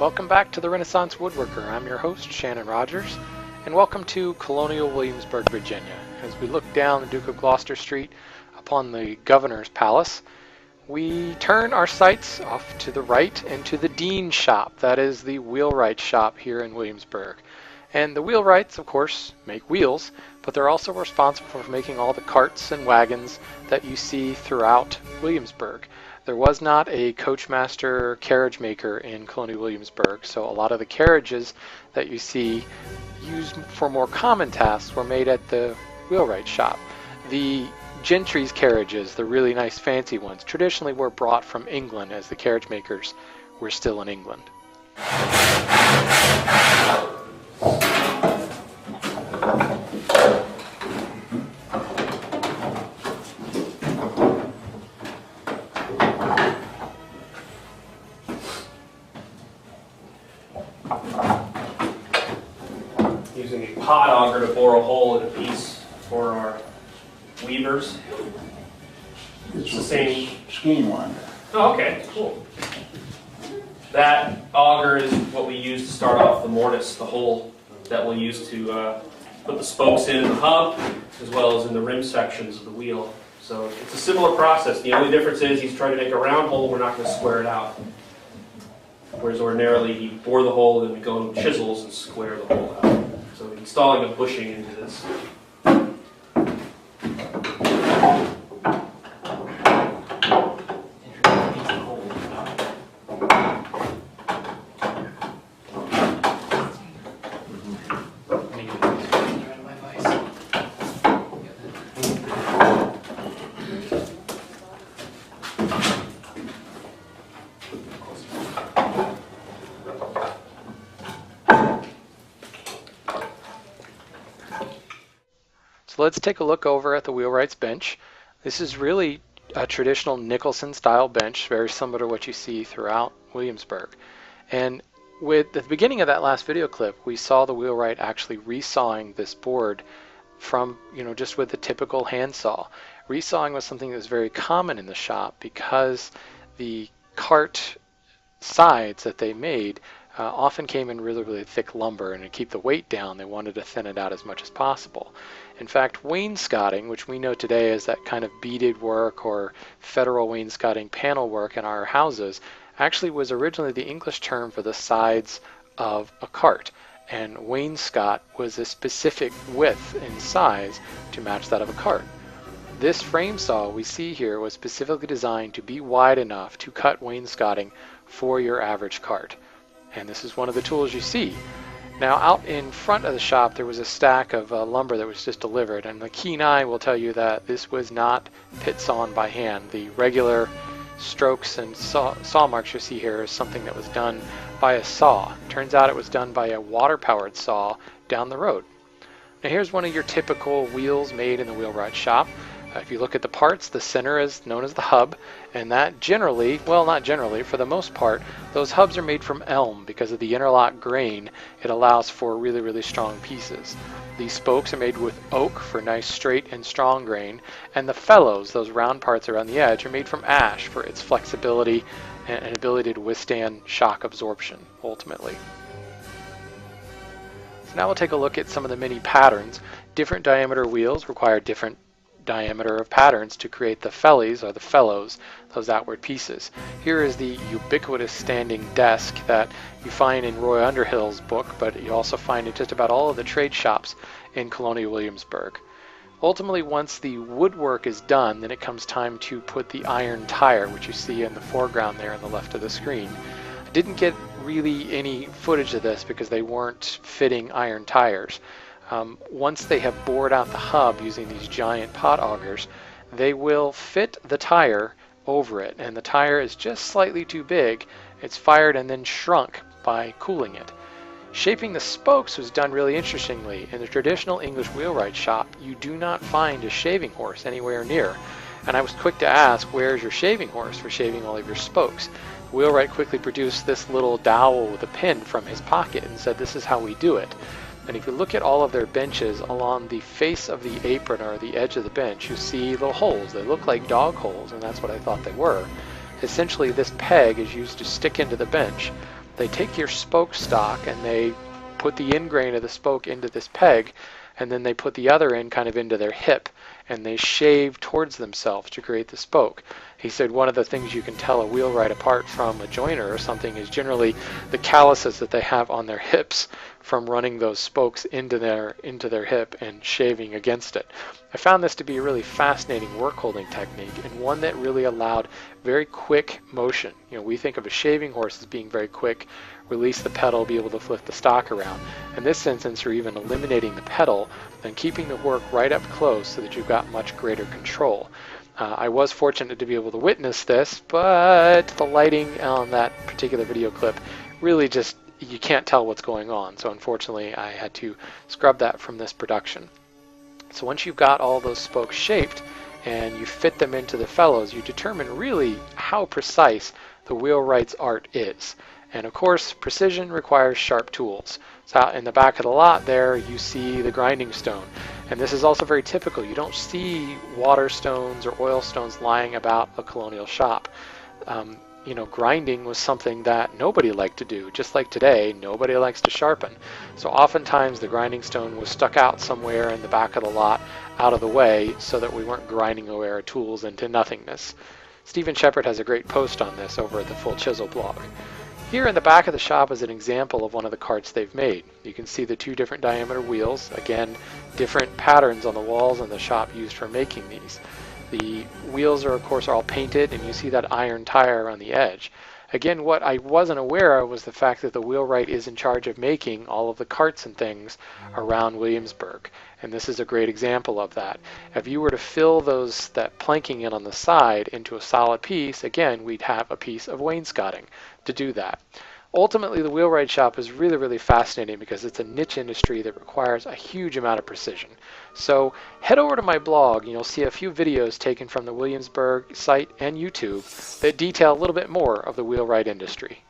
Welcome back to the Renaissance Woodworker. I'm your host, Shannon Rogers, and welcome to Colonial, Williamsburg, Virginia. As we look down the Duke of Gloucester Street upon the Governor's Palace, we turn our sights off to the right into the Dean's shop. That is the Wheelwright Shop here in Williamsburg. And the Wheelwrights, of course, make wheels, but they're also responsible for making all the carts and wagons that you see throughout Williamsburg. There was not a coachmaster carriage maker in Colonial Williamsburg, so a lot of the carriages that you see used for more common tasks were made at the Wheelwright Shop. The gentry's carriages, the really nice fancy ones, traditionally were brought from England as the carriage makers were still in England. Using a pot auger to bore a hole in a piece for our weavers. It's the same scheme one. Oh, okay, cool. That auger is what we use to start off the mortise, the hole that we'll use to put the spokes in the hub, as well as in the rim sections of the wheel. So it's a similar process. The only difference is he's trying to make a round hole, we're not going to square it out. Whereas ordinarily you bore the hole and we go with chisels and square the hole out. So installing a bushing into this. So let's take a look over at the Wheelwrights Bench. This is really a traditional Nicholson style bench, very similar to what you see throughout Williamsburg. And with the beginning of that last video clip, we saw the wheelwright actually resawing this board from, just with the typical handsaw. Resawing was something that was very common in the shop because the cart sides that they made often came in really, really thick lumber, and to keep the weight down, they wanted to thin it out as much as possible. In fact, wainscoting, which we know today as that kind of beaded work or federal wainscoting panel work in our houses, actually was originally the English term for the sides of a cart. And wainscot was a specific width and size to match that of a cart. This frame saw we see here was specifically designed to be wide enough to cut wainscoting for your average cart. And this is one of the tools you see. Now out in front of the shop there was a stack of lumber that was just delivered, and the keen eye will tell you that this was not pit sawn by hand. The regular strokes and saw marks you see here is something that was done by a saw. Turns out it was done by a water-powered saw down the road. Now here's one of your typical wheels made in the Wheelwright Shop. If you look at the parts, the center is known as the hub, and that generally, well not generally, for the most part, those hubs are made from elm because of the interlock grain. It allows for really, really strong pieces. These spokes are made with oak for nice straight and strong grain, and the felloes, those round parts around the edge, are made from ash for its flexibility and ability to withstand shock absorption, ultimately. So now we'll take a look at some of the many patterns. Different diameter wheels require different diameter of patterns to create the fellies or the fellows, those outward pieces. Here is the Ubiquitous standing desk that you find in Roy Underhill's book, but you also find in just about all of the trade shops in Colonial Williamsburg. Ultimately, once the woodwork is done, then it comes time to put the iron tire, which you see in the foreground there on the left of the screen. I didn't get really any footage of this because they weren't fitting iron tires. Once they have bored out the hub using these giant pot augers, they will fit the tire over it, and the tire is just slightly too big. It's fired and then shrunk by cooling it. Shaping the spokes was done really interestingly. In the traditional English wheelwright shop, you do not find a shaving horse anywhere near. And I was quick to ask, where's your shaving horse for shaving all of your spokes? Wheelwright quickly produced this little dowel with a pin from his pocket and said, this is how we do it. And if you look at all of their benches, along the face of the apron or the edge of the bench, you see little holes. They look like dog holes, and that's what I thought they were. Essentially, this peg is used to stick into the bench. they take your spoke stock and they put the end grain of the spoke into this peg, and then they put the other end kind of into their hip, and they shave towards themselves to create the spoke. He said one of the things you can tell a wheelwright apart from a joiner or something is generally the calluses that they have on their hips from running those spokes into their hip and shaving against it. I found this to be a really fascinating work holding technique, and one that really allowed very quick motion. You know, we think of a shaving horse as being very quick, release the pedal, be able to flip the stock around. In this instance, you're even eliminating the pedal and keeping the work right up close so that you've got much greater control. I was fortunate to be able to witness this, but the lighting on that particular video clip really just, you can't tell what's going on. So unfortunately, I had to scrub that from this production. So once you've got all those spokes shaped and you fit them into the fellows, you determine really how precise the wheelwright's art is. And of course, precision requires sharp tools. So out in the back of the lot there, you see the grinding stone. And this is also very typical. You don't see water stones or oil stones lying about a Colonial shop. You know, grinding was something that nobody liked to do. Just like today, nobody likes to sharpen. So oftentimes the grinding stone was stuck out somewhere in the back of the lot, out of the way, so that we weren't grinding away our tools into nothingness. Stephen Shepard has a great post on this over at the Full Chisel blog. Here in the back of the shop is an example of one of the carts they've made. You can see the two different diameter wheels, again, different patterns on the walls in the shop used for making these. The wheels are, of course, all painted, and you see that iron tire on the edge. Again, what I wasn't aware of was the fact that the wheelwright is in charge of making all of the carts and things around Williamsburg, and this is a great example of that. If you were to fill that planking in on the side into a solid piece, again, we'd have a piece of wainscoting to do that. Ultimately, the Wheelwright Shop is really, really fascinating because it's a niche industry that requires a huge amount of precision. So head over to my blog and you'll see a few videos taken from the Williamsburg site and YouTube that detail a little bit more of the wheelwright industry.